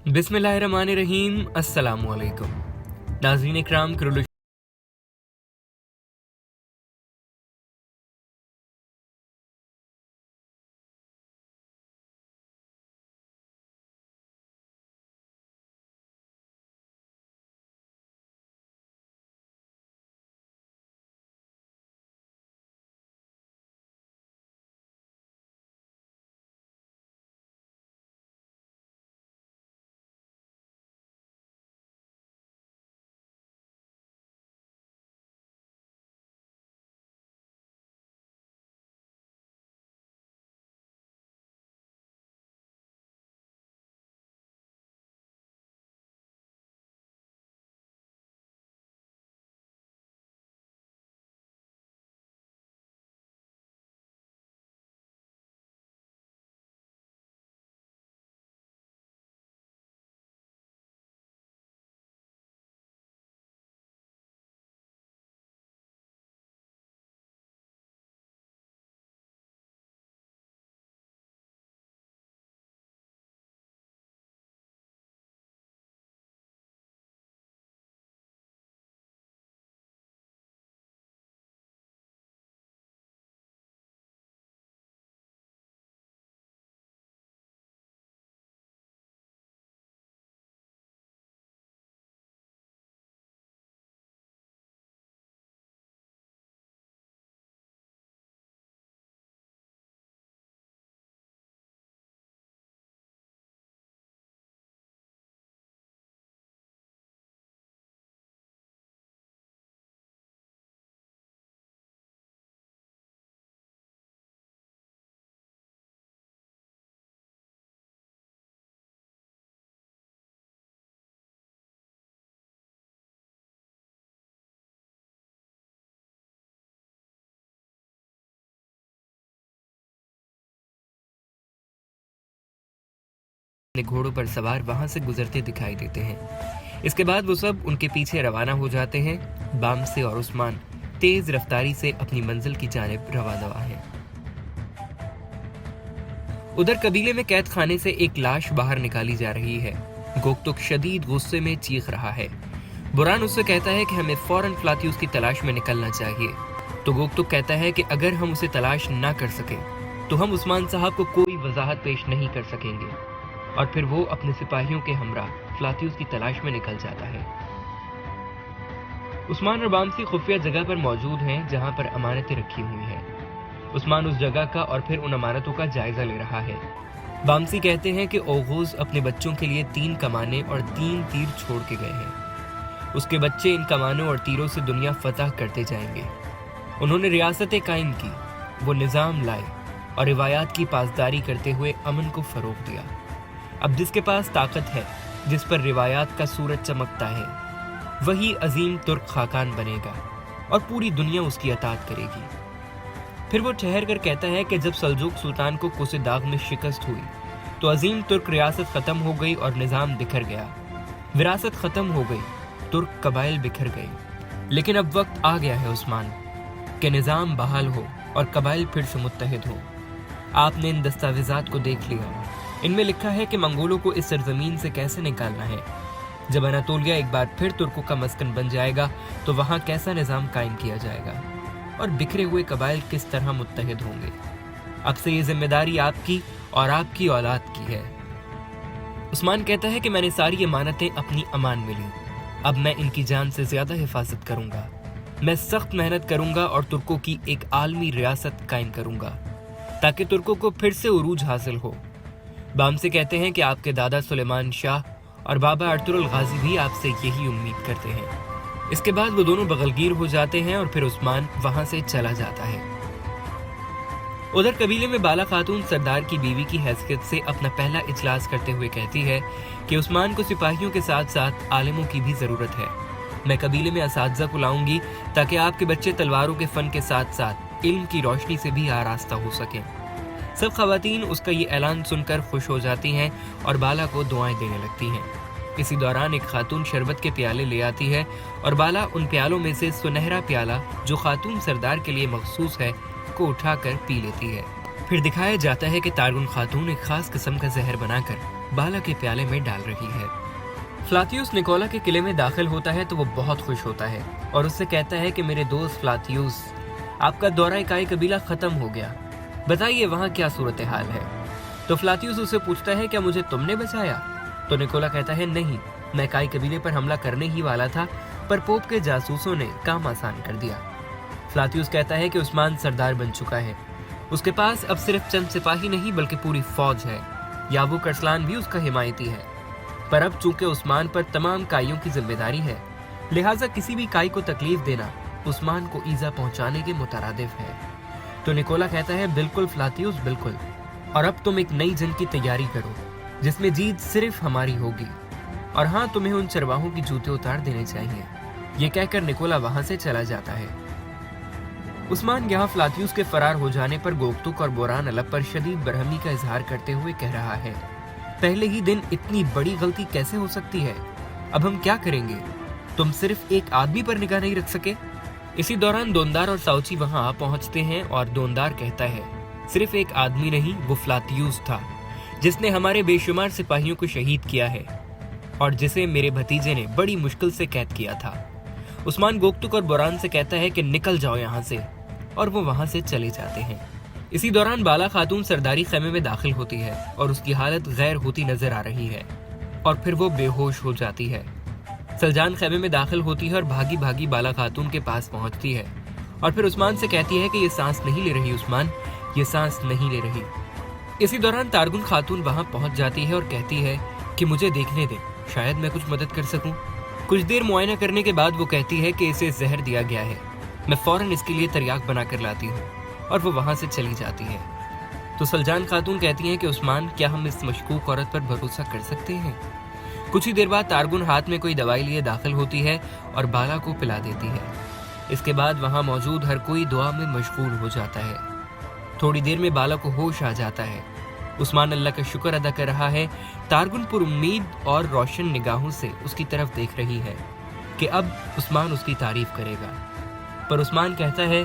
बिस्मिल्लाहिर्रहमानिर्रहीम। अस्सलामुअलैकुम नाज़रीन इकराम, घोड़ों पर सवार वहां से गुजरते दिखाई देते हैं। इसके बाद वो सब उनके पीछे रवाना हो जाते हैं। बामसे और उस्मान तेज रफ्तारी से अपनी मंजिल की जानिब रवाना है। उधर कबीले में कैद खाने से एक लाश बाहर निकाली जा रही है। गोकतुक शदीद गुस्से में चीख रहा है। बुरान उससे कहता है कि हमें फौरन फ्लातियुस की तलाश में निकलना चाहिए। तो गोकतुक कहता है कि अगर हम उसे तलाश ना कर सके तो हम उस्मान साहब को कोई वजाहत पेश नहीं कर सकेंगे। और फिर वो अपने सिपाहियों के हमरा फ्लातियुस की तलाश में निकल जाता है। उस्मान और बामसी खुफिया जगह पर मौजूद हैं जहां पर अमानतें रखी हुई हैं। उस्मान उस जगह का और फिर उन अमानतों का जायजा ले रहा है। बामसी कहते हैं कि ओगोज अपने बच्चों के लिए 3 कमाने और 3 तीर छोड़ के गए हैं। उसके बच्चे इन कमानों और तीरों से दुनिया फतह करते जाएंगे। उन्होंने रियासतें कायम की, वो निज़ाम लाए और रिवायात की पासदारी करते हुए अमन को फरोग दिया। अब जिसके पास ताकत है, जिस पर रिवायात का सूरज चमकता है, वही अजीम तुर्क खाकान बनेगा और पूरी दुनिया उसकी अताअत करेगी। फिर वो ठहर कर कहता है कि जब सल्जूक सुल्तान को कुसिदाग में शिकस्त हुई तो अजीम तुर्क रियासत ख़त्म हो गई और निज़ाम बिखर गया। विरासत ख़त्म हो गई, तुर्क कबाइल बिखर गए। लेकिन अब वक्त आ गया है उस्मान कि निज़ाम बहाल हो और कबाइल फिर से मुत्तहिद हो। आपने इन दस्तावेज़ात को देख लिया। इनमें लिखा है कि मंगोलों को इस सरजमीन से कैसे निकालना है। जब अनातोलिया एक बार फिर तुर्कों का मस्कन बन जाएगा तो वहाँ कैसा निज़ाम कायम किया जाएगा और बिखरे हुए कबाइल किस तरह मुत्तहिद होंगे। अब से ये जिम्मेदारी आपकी और आपकी औलाद की है। उस्मान कहता है कि मैंने सारी अमानतें अपनी अमान में ली। अब मैं इनकी जान से ज़्यादा हिफाजत करूँगा। मैं सख्त मेहनत करूँगा और तुर्कों की एक आलमी रियासत कायम करूँगा ताकि तुर्कों को फिर से उरूज हासिल हो। बामसे कहते हैं कि आपके दादा सुलेमान शाह और बाबा अर्तुगरुल गाजी भी आपसे यही उम्मीद करते हैं। इसके बाद वो दोनों बगलगीर हो जाते हैं और फिर उस्मान वहां से चला जाता है। उधर कबीले में बाला खातून सरदार की बीवी की हैसियत से अपना पहला इजलास करते हुए कहती है कि उस्मान को सिपाहियों के साथ साथ आलिमों की भी जरूरत है। मैं कबीले में असातिज़ा को लाऊंगी ताकि आपके बच्चे तलवारों के फन के साथ साथ इल्म की रोशनी से भी आरास्ता हो सकें। सब खवातीन उसका ये ऐलान सुनकर खुश हो जाती हैं और बाला को दुआएं देने लगती हैं। इसी दौरान एक खातून शरबत के प्याले ले आती है और बाला उन प्यालों में से सुनहरा प्याला जो खातून सरदार के लिए मखसूस है को उठाकर पी लेती है। फिर दिखाया जाता है कि तारगुन खातून एक खास किस्म का जहर बनाकर बाला के प्याले में डाल रही है। फ्लातियुस निकोला के किले में दाखिल होता है तो वो बहुत खुश होता है और उससे कहता है कि मेरे दोस्त फ्लातियुस, आपका दौरा काई कबीला खत्म हो गया, बताइए वहाँ क्या सूरत हाल है। तो फ्लातियुस उससे पूछता है क्या मुझे तुमने बचाया? तो निकोला कहता है नहीं, मैं काई कबीले पर हमला करने ही वाला था, पर पोप के जासूसों ने काम आसान कर दिया। फ्लातियुस कहता है कि उस्मान सरदार बन चुका है, उसके पास अब सिर्फ चंद सिपाही नहीं बल्कि पूरी फौज है। याबू करसलान भी उसका हिमायती है, पर अब चूंकि उस्मान पर तमाम काइयों की जिम्मेदारी है, लिहाजा किसी भी काई को तकलीफ देना उस्मान को ईजा पहुंचाने के मुतरादिफ है। तो निकोला कहता है बिल्कुल फ्लातियुस, बिल्कुल, और अब तुम एक नई जंग की तैयारी करो जिसमें जीत सिर्फ हमारी होगी, और हाँ, तुम्हें उन चरवाहों की जूते उतार देने चाहिए। ये कहकर निकोला वहां से चला जाता है। उस्मान यहाँ फ्लातियुस के फरार हो जाने पर गोकतुक और बोरान अलब पर शदीद बरहमी का इजहार करते हुए कह रहा है, पहले ही दिन इतनी बड़ी गलती कैसे हो सकती है? अब हम क्या करेंगे? तुम सिर्फ एक आदमी पर निगाह नहीं रख सके? इसी दौरान दोनदार और साउची वहां आ पहुंचते हैं और दोनदार कहता है, सिर्फ एक आदमी नहीं, वो फ्लातियुस था जिसने हमारे बेशुमार सिपाहियों को शहीद किया है और जिसे मेरे भतीजे ने बड़ी मुश्किल से कैद किया था। उस्मान गोकतुक और बोरान से कहता है कि निकल जाओ यहाँ से, और वो वहां से चले जाते हैं। इसी दौरान बाला खातून सरदारी खेमे में दाखिल होती है और उसकी हालत गैर होती नजर आ रही है और फिर वो बेहोश हो जाती है। सलजान खेमे में दाखिल होती है और भागी भागी बाला खातून के पास पहुंचती है और फिर उस्मान से कहती है कि ये सांस नहीं ले रही उस्मान, ये सांस नहीं ले रही। इसी दौरान तारगुन खातून वहां पहुंच जाती है और कहती है कि मुझे देखने दे, शायद मैं कुछ मदद कर सकूं। कुछ देर मुआयना करने के बाद वो कहती है कि इसे जहर दिया गया है, मैं फौरन इसके लिए तरियाक बना कर लाती हूँ, और वो वहां से चली जाती है। तो सलजान खातून कहती हैं कि उस्मान, क्या हम इस मशकूक औरत पर भरोसा कर सकते हैं? कुछ ही देर बाद तारगुन हाथ में कोई दवाई लिए दाखिल होती है और बाला को पिला देती है। इसके बाद वहां मौजूद हर कोई दुआ में मशगूल हो जाता है। थोड़ी देर में बाला को होश आ जाता है। उस्मान अल्लाह का शुक्र अदा कर रहा है। तारगुन पुर उम्मीद और रोशन निगाहों से उसकी तरफ देख रही है कि अब उस्मान उसकी तारीफ करेगा, पर उस्मान कहता है,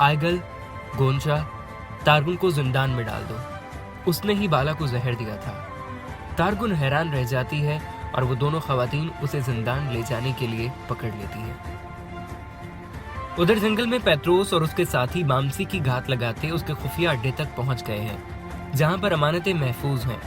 आयगल, गोंचा, तारगुन को जिंदान में डाल दो, उसने ही बाला को जहर दिया था। तारगुन हैरान रह जाती है और वो दोनों खवातीन उसे जिंदान ले जाने के लिए पकड़ लेती हैं। उधर जंगल में पेट्रोस और उसके साथी बामसी की घात लगाते उसके खुफिया अड्डे तक पहुंच गए हैं, जहां पर अमानतें महफूज हैं।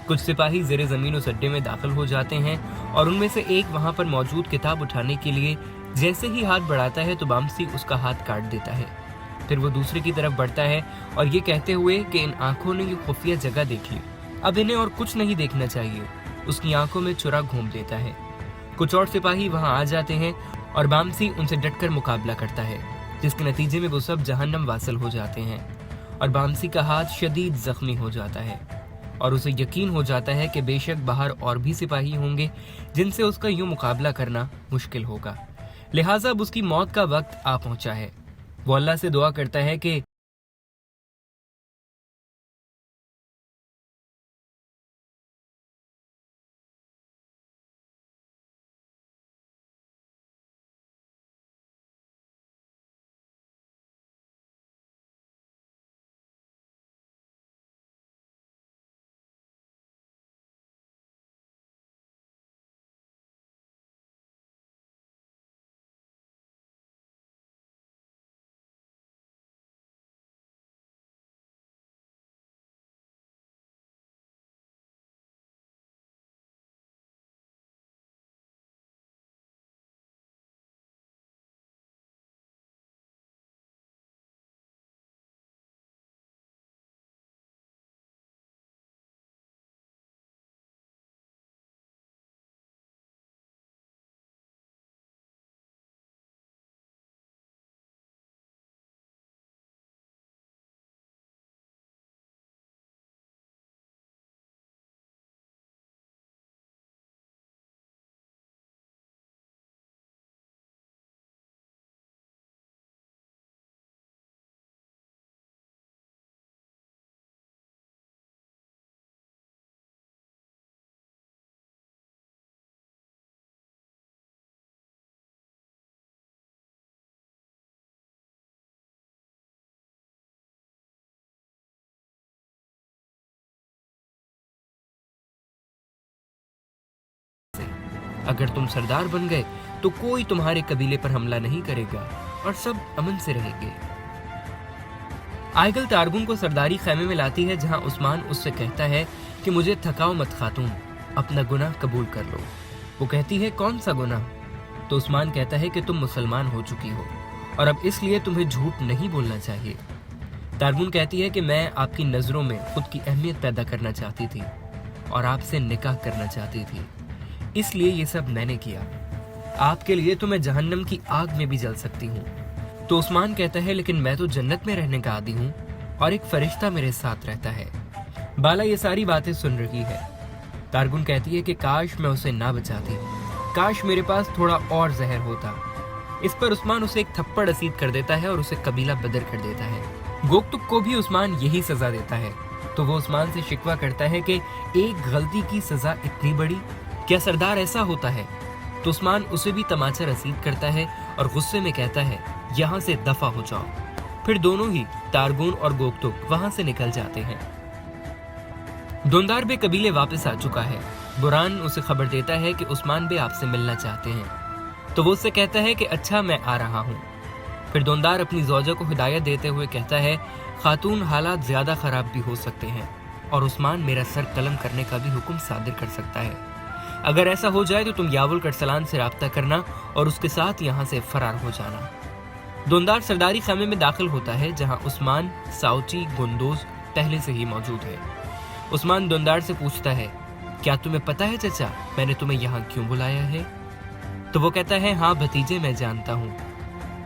कुछ सिपाही ज़ेरे ज़मीन उस अड्डे में दाखिल हो जाते हैं और उनमें से एक वहां पर मौजूद किताब उठाने के लिए जैसे ही हाथ बढ़ाता है तो बामसी उसका हाथ काट देता है। फिर वो दूसरे की तरफ बढ़ता है और ये कहते हुए कि इन आंखों ने ये खुफिया जगह देख ली, अब इन्हें और कुछ नहीं देखना चाहिए, उसकी आंखों में चुरा घूम देता है। कुछ और सिपाही वहां आ जाते हैं और बामसी उनसे डटकर मुकाबला करता है, जिसके नतीजे में वो सब जहन्नम वासिल हो जाते हैं और बामसी का हाथ शदीद जख्मी हो जाता है और उसे यकीन हो जाता है कि बेशक बाहर और भी सिपाही होंगे जिनसे उसका यूं मुकाबला करना मुश्किल होगा, लिहाजा अब उसकी मौत का वक्त आ पहुंचा है। वो अल्लाह से दुआ करता है कि अगर तुम सरदार बन गए तो कोई तुम्हारे कबीले पर हमला नहीं करेगा और सब अमन से रहेंगे। आयगल तारगुन को सरदारी खैमे में लाती है, जहां उस्मान उससे कहता है कि मुझे थकाओ मत खातून, अपना गुनाह कबूल कर लो। वो कहती है कौन सा गुनाह? तो उस्मान कहता है कि तुम मुसलमान हो चुकी हो और अब इसलिए तुम्हें झूठ नहीं बोलना चाहिए। तारगुन कहती है कि मैं आपकी नज़रों में खुद की अहमियत पैदा करना चाहती थी और आपसे निकाह करना चाहती थी, इसलिए ये सब मैंने किया। आपके लिए तो मैं जहन्नम की आग में भी जल सकती हूँ। तो उस्मान कहता है लेकिन मैं तो जन्नत में रहने का आदी हूँ और एक फरिश्ता मेरे साथ रहता है। बाला ये सारी बातें सुन रही है। तारगुन कहती है कि काश मैं उसे ना बचाती, काश मेरे पास थोड़ा और जहर होता। इस पर उस्मान उसे एक थप्पड़ रसीद कर देता है और उसे कबीला बदर कर देता है। गोकतुक को भी उस्मान यही सजा देता है, तो वो उस्मान से शिकवा करता है कि एक गलती की सजा इतनी बड़ी, क्या सरदार ऐसा होता है? तो उस्मान उसे भी तमाचा रसीद करता है और गुस्से में कहता है यहाँ से दफा हो जाओ। फिर दोनों ही तारगुन और गोकतुक वहां से निकल जाते हैं। दोंदार बे कबीले वापस आ चुका है। बुरान उसे खबर देता है कि उस्मान बे आपसे मिलना चाहते हैं, तो वो उससे कहता है कि अच्छा मैं आ रहा हूँ। फिर दोंदार अपनी ज़ौजा को हिदायत देते हुए कहता है खातून हालात ज्यादा खराब भी हो सकते हैं और उस्मान मेरा सर कलम करने का भी हुक्म सादिर कर सकता है। अगर ऐसा हो जाए तो तुम यावुल करसलान से राब्ता करना और उसके साथ यहाँ से फरार हो जाना। दोंदार सरदारी खैमे में दाखिल होता है, जहाँ उस्मान, साउची, गुंदोज पहले से ही मौजूद है। उस्मान दोंदार से पूछता है क्या तुम्हें पता है चचा मैंने तुम्हें यहाँ क्यों बुलाया है? तो वो कहता है हाँ भतीजे मैं जानता हूँ,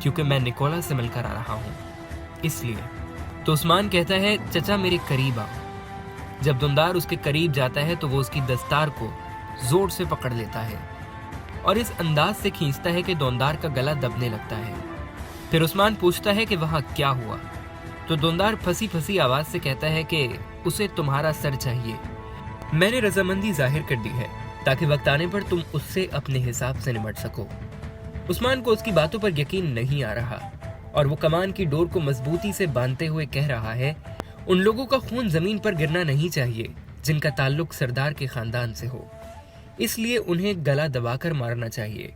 क्योंकि मैं निकोला से मिलकर आ रहा हूँ इसलिए। तो उस्मान कहता है चचा मेरे करीब आओ। जब दोंदार उसके करीब जाता है तो वो उसकी दस्तार को जोर से पकड़ लेता है और इस अंदाज से खींचता है कि दोंदार का गला दबने लगता है। फिर उस्मान पूछता है कि वहां क्या हुआ? तो दोंदार फंसी फंसी आवाज से कहता है कि उसे तुम्हारा सर चाहिए। मैंने रजामंदी जाहिर कर दी है ताकि वक्त आने पर तुम उससे अपने हिसाब से निपट सको। उस्मान को उसकी बातों पर यकीन नहीं आ रहा और वो कमान की डोर को मजबूती से बांधते हुए कह रहा है उन लोगों का खून जमीन पर गिरना नहीं चाहिए जिनका ताल्लुक सरदार के खानदान से हो, इसलिए उन्हें गला दबाकर मारना चाहिए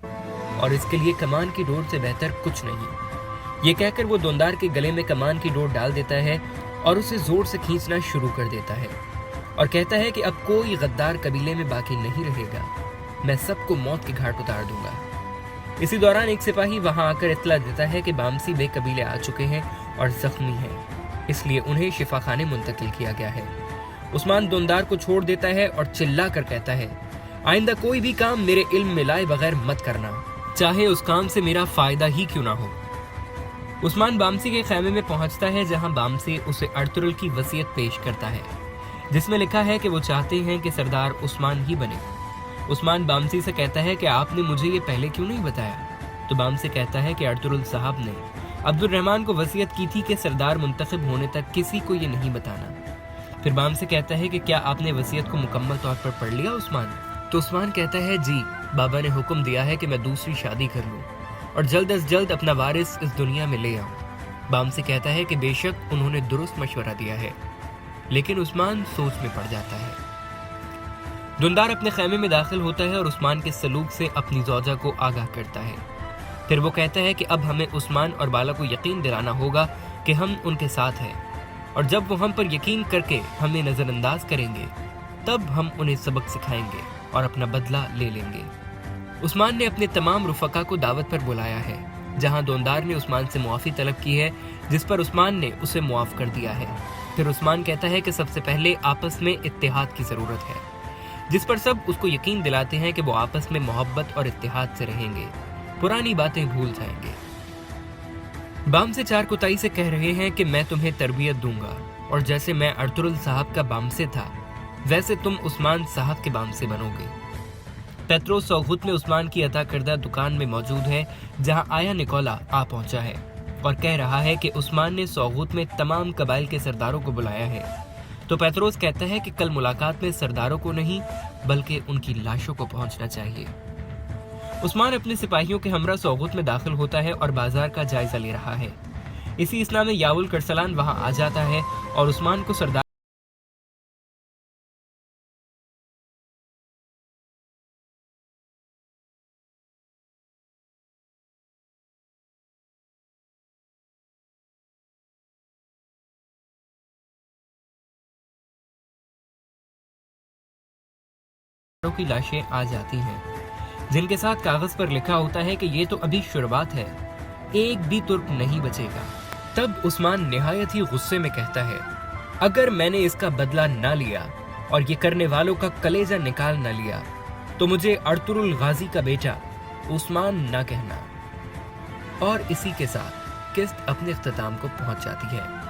और इसके लिए कमान की डोर से बेहतर कुछ नहीं। ये कहकर वो दोंदार के गले में कमान की डोर डाल देता है और उसे जोर से खींचना शुरू कर देता है और कहता है कि अब कोई गद्दार कबीले में बाकी नहीं रहेगा, मैं सबको मौत के घाट उतार दूंगा। इसी दौरान एक सिपाही वहां आकर इत्तला देता है कि बामसी बे कबीले आ चुके हैं और जख्मी हैं, इसलिए उन्हें शिफाखाने मुंतकिल किया गया है। उस्मान दोंदार को छोड़ देता है और चिल्ला कर कहता है आइंदा कोई भी काम मेरे इल्म में लाए बगैर मत करना, चाहे उस काम से मेरा फायदा ही क्यों ना हो। उस्मान बामसी के खैमे में पहुंचता है, जहां बामसी उसे अर्तुगरुल की वसीयत पेश करता है, जिसमें लिखा है कि वो चाहते हैं कि सरदार उस्मान ही बने। उस्मान बामसी से कहता है कि आपने मुझे ये पहले क्यों नहीं बताया? तो बामसी कहता है कि अर्तुगरुल साहब ने अब्दुल रहमान को वसीयत की थी कि सरदार मुंतखब होने तक किसी को ये नहीं बताना। फिर बामसी कहता है कि क्या आपने वसीयत को मुकम्मल तौर पर पढ़ लिया उस्मान? तो उस्मान कहता है जी, बाबा ने हुक्म दिया है कि मैं दूसरी शादी कर लूं और जल्द अज जल्द अपना वारिस इस दुनिया में ले आऊं। बामसी कहता है कि बेशक उन्होंने दुरुस्त मशवरा दिया है, लेकिन उस्मान सोच में पड़ जाता है। दोंदार अपने खैमे में दाखिल होता है और उस्मान के सलूक से अपनी ज़ौजा को आगाह करता है। फिर वो कहता है कि अब हमें उस्मान और बाला को यकीन दिलाना होगा कि हम उनके साथ हैं, और जब वो हम पर यकीन करके हमें नज़रअंदाज करेंगे तब हम उन्हें सबक सिखाएंगे और अपना बदला ले लेंगे। उस्मान ने अपने तमाम रुफका को दावत पर बुलाया है, जहां दोंदार ने उस्मान से मुआफ़ी तलब की है, जिस पर उस्मान ने उसे मुआफ़ कर दिया है। फिर उस्मान कहता है कि सबसे पहले आपस में इत्तेहाद की ज़रूरत है, जिस पर सब उसको यकीन दिलाते हैं कि वो आपस में मोहब्बत और इत्तेहाद से रहेंगे, पुरानी बातें भूल जाएंगे। बामसे चार कुताई से कह रहे हैं कि मैं तुम्हें तरबियत दूंगा और जैसे मैं अर्तुगरुल साहब का बामसे था वैसे तुम उस्मान साहब के बामसे बनोगे। पेत्रोस सौगुत में उस्मान की अता करदा दुकान में मौजूद है, जहां आया निकोला आ पहुंचा है और कह रहा है कि उस्मान ने सौगुत में तमाम कबाइल के सरदारों को बुलाया है। तो पेत्रोस कहता है कि कल मुलाकात में सरदारों को नहीं बल्कि उनकी लाशों को पहुंचना चाहिए। उस्मान अपने सिपाहियों के हमरा सौगुत में दाखिल होता है और बाजार का जायजा ले रहा है। इसी इसना में यावुल करसलान वहां आ जाता है और उस्मान को सरदार की लाशें आ जाती हैं, जिनके साथ कागज पर लिखा होता है कि ये तो अभी शुरुआत है, एक भी तुर्क नहीं बचेगा। तब उस्मान निहायत ही गुस्से में कहता है, अगर मैंने इसका बदला ना लिया और ये करने वालों का कलेजा निकाल ना लिया तो मुझे अर्तुरुल गाजी का बेटा उस्मान ना कहना। और इसी के साथ किस्त अपने इख्तिताम को पहुंच जाती है।